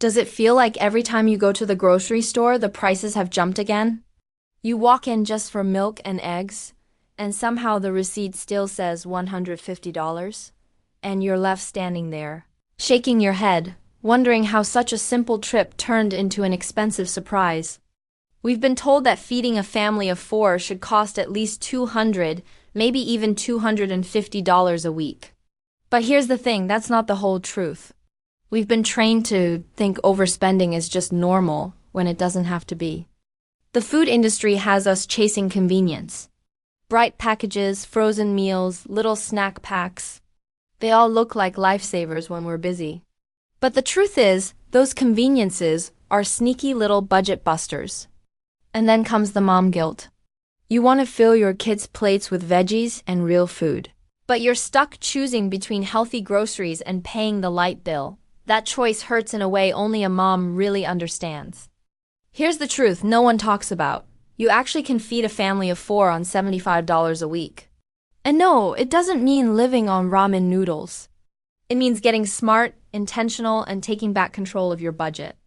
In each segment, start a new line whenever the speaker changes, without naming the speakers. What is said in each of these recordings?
Does it feel like every time you go to the grocery store, the prices have jumped again? You walk in just for milk and eggs, and somehow the receipt still says $150, and you're left standing there, shaking your head, wondering how such a simple trip turned into an expensive surprise. We've been told that feeding a family of 4 should cost at least $200, maybe even $250 a week. But here's the thing, that's not the whole truth. We've been trained to think overspending is just normal when it doesn't have to be. The food industry has us chasing convenience. Bright packages, frozen meals, little snack packs. They all look like lifesavers when we're busy. But the truth is, those conveniences are sneaky little budget busters. And then comes the mom guilt. You want to fill your kids' plates with veggies and real food. But you're stuck choosing between healthy groceries and paying the light bill. That choice hurts in a way only a mom really understands. Here's the truth no one talks about. You actually can feed a family of 4 on $75 a week. And no, it doesn't mean living on ramen noodles. It means getting smart, intentional, and taking back control of your budget.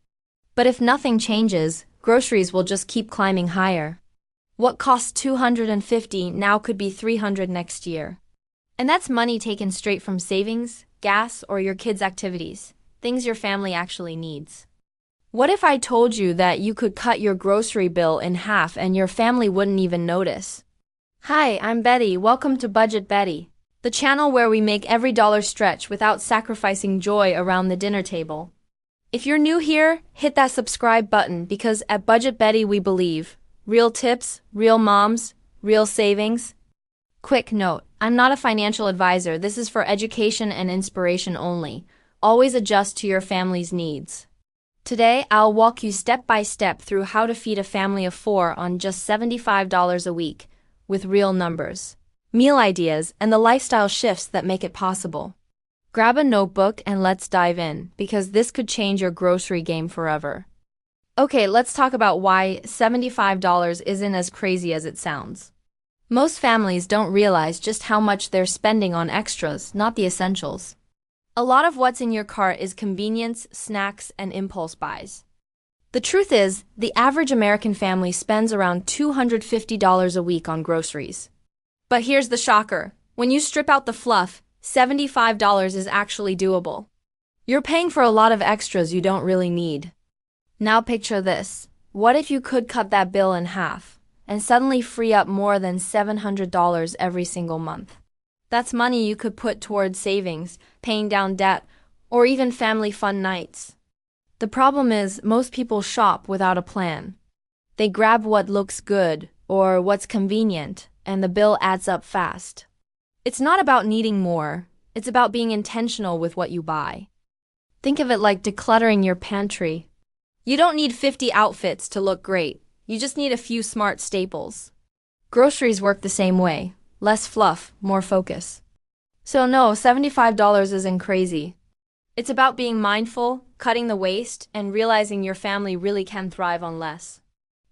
But if nothing changes, groceries will just keep climbing higher. What costs $250 now could be $300 next year. And that's money taken straight from savings, gas, or your kids' activities. Things your family actually needs. What if I told you that you could cut your grocery bill in half and your family wouldn't even notice? Hi, I'm Betty. Welcome to Budget Betty, the channel where we make every dollar stretch without sacrificing joy around the dinner table. If you're new here, hit that subscribe button because at Budget Betty we believe real tips, real moms, real savings. Quick note, I'm not a financial advisor. This is for education and inspiration only. Always adjust to your family's needs. Today, I'll walk you step by step through how to feed a family of 4 on just $75 a week, with real numbers, meal ideas, and the lifestyle shifts that make it possible. Grab a notebook and let's dive in, because this could change your grocery game forever. Okay, let's talk about why $75 isn't as crazy as it sounds. Most families don't realize just how much they're spending on extras, not the essentials. A lot of what's in your cart is convenience, snacks, and impulse buys. The truth is, the average American family spends around $250 a week on groceries. But here's the shocker. When you strip out the fluff, $75 is actually doable. You're paying for a lot of extras you don't really need. Now picture this. What if you could cut that bill in half and suddenly free up more than $700 every single month? That's money you could put towards savings, paying down debt, or even family fun nights. The problem is, most people shop without a plan. They grab what looks good or what's convenient, and the bill adds up fast. It's not about needing more, it's about being intentional with what you buy. Think of it like decluttering your pantry. You don't need 50 outfits to look great, you just need a few smart staples. Groceries work the same way. Less fluff, more focus. So no, $75 isn't crazy. It's about being mindful, cutting the waste, and realizing your family really can thrive on less.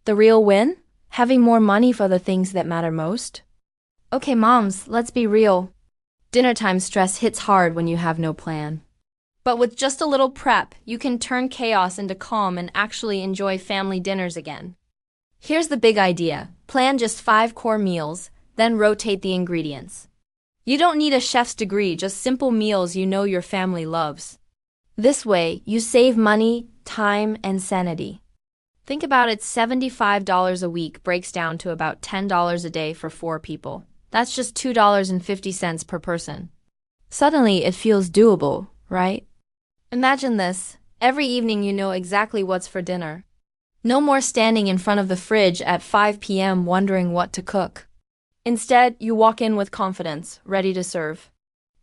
The real win? Having more money for the things that matter most? Okay, moms, let's be real. Dinnertime stress hits hard when you have no plan. But with just a little prep, you can turn chaos into calm and actually enjoy family dinners again. Here's the big idea. Plan just 5 core meals, then rotate the ingredients. You don't need a chef's degree, just simple meals you know your family loves. This way, you save money, time, and sanity. Think about it, $75 a week breaks down to about $10 a day for 4 people. That's just $2.50 per person. Suddenly, it feels doable, right? Imagine this. Every evening you know exactly what's for dinner. No more standing in front of the fridge at 5 p.m. wondering what to cook. Instead, you walk in with confidence, ready to serve.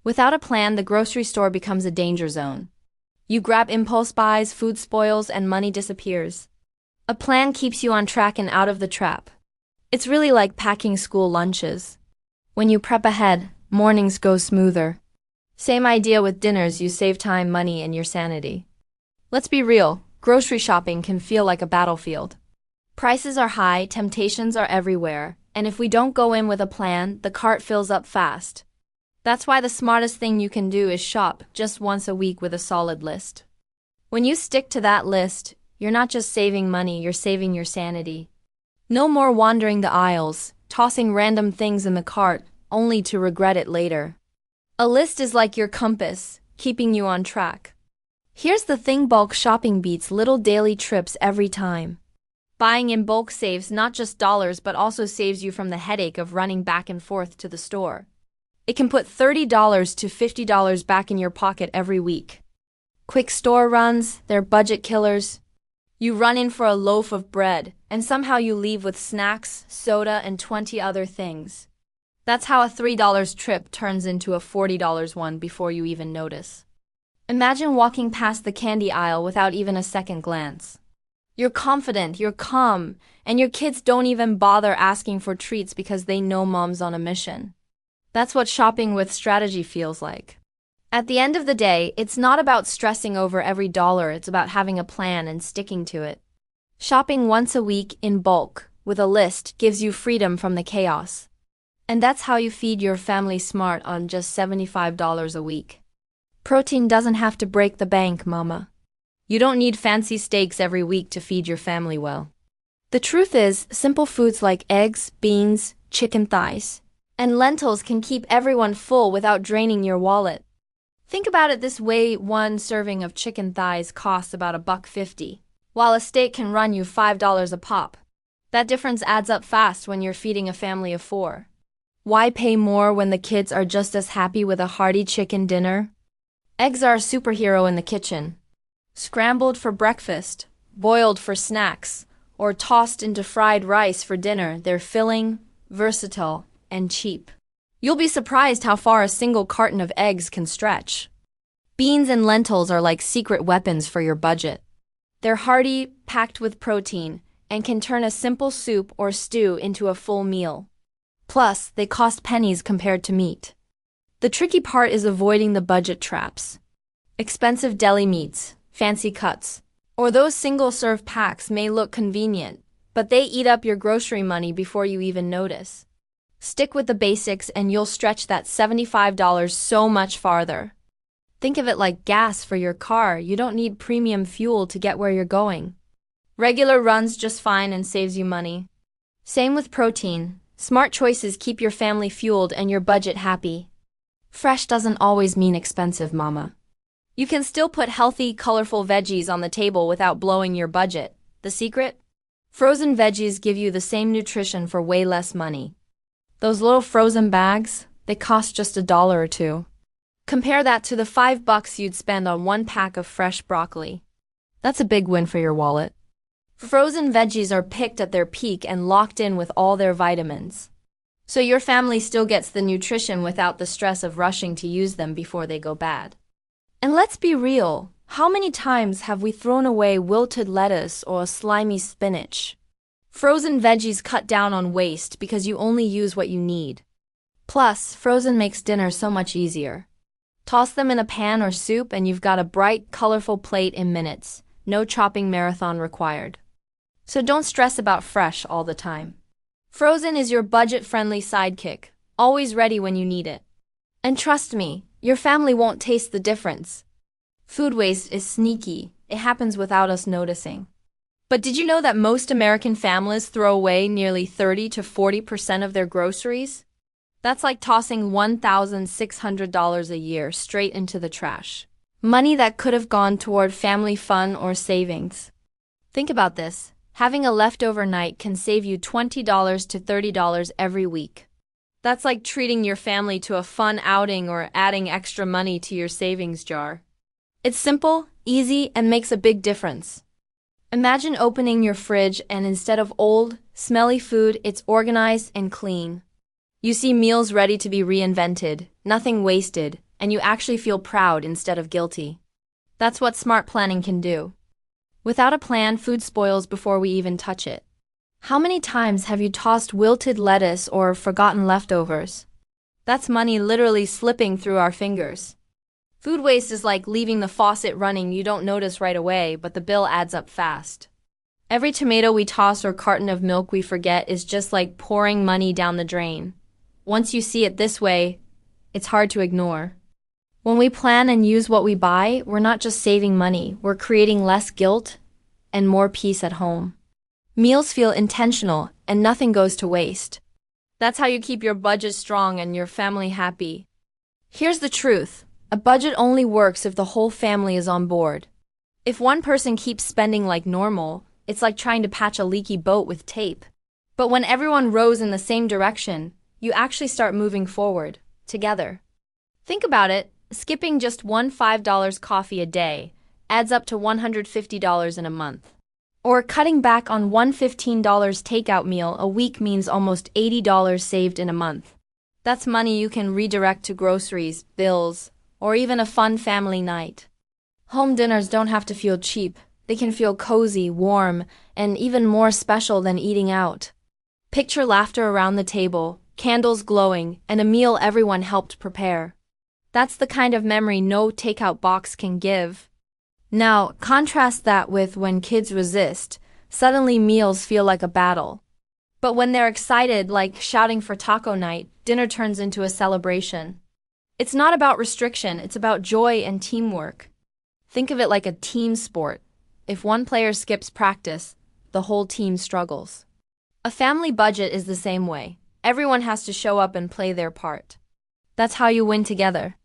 Without a plan, the grocery store becomes a danger zone. You grab impulse buys, food spoils, and money disappears. A plan keeps you on track and out of the trap. It's really like packing school lunches. When you prep ahead, mornings go smoother. Same idea with dinners, you save time, money, and your sanity. Let's be real, grocery shopping can feel like a battlefield. Prices are high, temptations are everywhere. And if we don't go in with a plan, the cart fills up fast. That's why the smartest thing you can do is shop just once a week with a solid list. When you stick to that list, you're not just saving money, you're saving your sanity. No more wandering the aisles, tossing random things in the cart, only to regret it later. A list is like your compass, keeping you on track. Here's the thing: bulk shopping beats little daily trips every time. Buying in bulk saves not just dollars but also saves you from the headache of running back and forth to the store. It can put $30 to $50 back in your pocket every week. Quick store runs, they're budget killers. You run in for a loaf of bread, and somehow you leave with snacks, soda, and 20 other things. That's how a $3 trip turns into a $40 one before you even notice. Imagine walking past the candy aisle without even a second glance. You're confident, you're calm, and your kids don't even bother asking for treats because they know mom's on a mission. That's what shopping with strategy feels like. At the end of the day, it's not about stressing over every dollar, it's about having a plan and sticking to it. Shopping once a week in bulk, with a list, gives you freedom from the chaos. And that's how you feed your family smart on just $75 a week. Protein doesn't have to break the bank, mama. You don't need fancy steaks every week to feed your family well. The truth is, simple foods like eggs, beans, chicken thighs, and lentils can keep everyone full without draining your wallet. Think about it this way: one serving of chicken thighs costs about $1.50, while a steak can run you $5 a pop. That difference adds up fast when you're feeding a family of 4. Why pay more when the kids are just as happy with a hearty chicken dinner? Eggs are a superhero in the kitchen. Scrambled for breakfast, boiled for snacks, or tossed into fried rice for dinner, they're filling, versatile, and cheap. You'll be surprised how far a single carton of eggs can stretch. Beans and lentils are like secret weapons for your budget. They're hearty, packed with protein, and can turn a simple soup or stew into a full meal. Plus, they cost pennies compared to meat. The tricky part is avoiding the budget traps. Expensive deli meats, fancy cuts, or those single-serve packs may look convenient, but they eat up your grocery money before you even notice. Stick with the basics and you'll stretch that $75 so much farther. Think of it like gas for your car. You don't need premium fuel to get where you're going. Regular runs just fine and saves you money. Same with protein. Smart choices keep your family fueled and your budget happy. Fresh doesn't always mean expensive, mama. You can still put healthy, colorful veggies on the table without blowing your budget. The secret? Frozen veggies give you the same nutrition for way less money. Those little frozen bags, they cost just $1 or $2. Compare that to the $5 you'd spend on one pack of fresh broccoli. That's a big win for your wallet. Frozen veggies are picked at their peak and locked in with all their vitamins. So your family still gets the nutrition without the stress of rushing to use them before they go bad. And let's be real, how many times have we thrown away wilted lettuce or slimy spinach? Frozen veggies cut down on waste because you only use what you need. Plus, frozen makes dinner so much easier. Toss them in a pan or soup and you've got a bright, colorful plate in minutes. No chopping marathon required. So don't stress about fresh all the time. Frozen is your budget-friendly sidekick, always ready when you need it. And trust me, your family won't taste the difference. Food waste is sneaky. It happens without us noticing. But did you know that most American families throw away nearly 30 to 40% of their groceries? That's like tossing $1,600 a year straight into the trash. Money that could have gone toward family fun or savings. Think about this. Having a leftover night can save you $20 to $30 every week. That's like treating your family to a fun outing or adding extra money to your savings jar. It's simple, easy, and makes a big difference. Imagine opening your fridge and instead of old, smelly food, it's organized and clean. You see meals ready to be reinvented, nothing wasted, and you actually feel proud instead of guilty. That's what smart planning can do. Without a plan, food spoils before we even touch it. How many times have you tossed wilted lettuce or forgotten leftovers? That's money literally slipping through our fingers. Food waste is like leaving the faucet running. You don't notice right away, but the bill adds up fast. Every tomato we toss or carton of milk we forget is just like pouring money down the drain. Once you see it this way, it's hard to ignore. When we plan and use what we buy, we're not just saving money, we're creating less guilt and more peace at home. Meals feel intentional and nothing goes to waste. That's how you keep your budget strong and your family happy. Here's the truth. A budget only works if the whole family is on board. If one person keeps spending like normal, it's like trying to patch a leaky boat with tape. But when everyone rows in the same direction, you actually start moving forward, together. Think about it. Skipping just one $5 coffee a day adds up to $150 in a month. Or cutting back on one $15 takeout meal a week means almost $80 saved in a month. That's money you can redirect to groceries, bills, or even a fun family night. Home dinners don't have to feel cheap. They can feel cozy, warm, and even more special than eating out. Picture laughter around the table, candles glowing, and a meal everyone helped prepare. That's the kind of memory no takeout box can give. Now, contrast that with when kids resist. Suddenly meals feel like a battle. But when they're excited, like shouting for taco night, dinner turns into a celebration. It's not about restriction, it's about joy and teamwork. Think of it like a team sport. If one player skips practice, the whole team struggles. A family budget is the same way. Everyone has to show up and play their part. That's how you win together.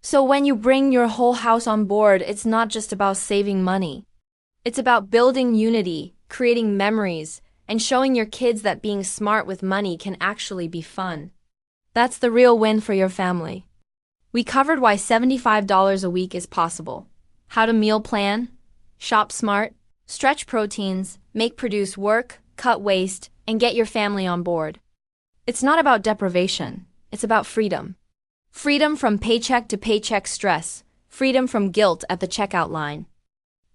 So when you bring your whole house on board, it's not just about saving money. It's about building unity, creating memories, and showing your kids that being smart with money can actually be fun. That's the real win for your family. We covered why $75 a week is possible. How to meal plan, shop smart, stretch proteins, make produce work, cut waste, and get your family on board. It's not about deprivation. It's about freedom. Freedom from paycheck to paycheck stress. Freedom from guilt at the checkout line.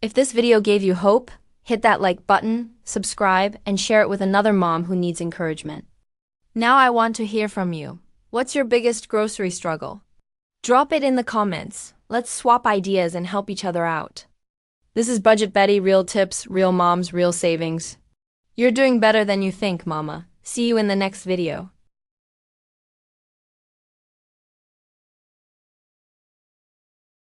If this video gave you hope, hit that like button, subscribe, and share it with another mom who needs encouragement. Now I want to hear from you. What's your biggest grocery struggle? Drop it in the comments. Let's swap ideas and help each other out. This is Budget Betty, real tips, real moms, real savings. You're doing better than you think, mama. See you in the next video.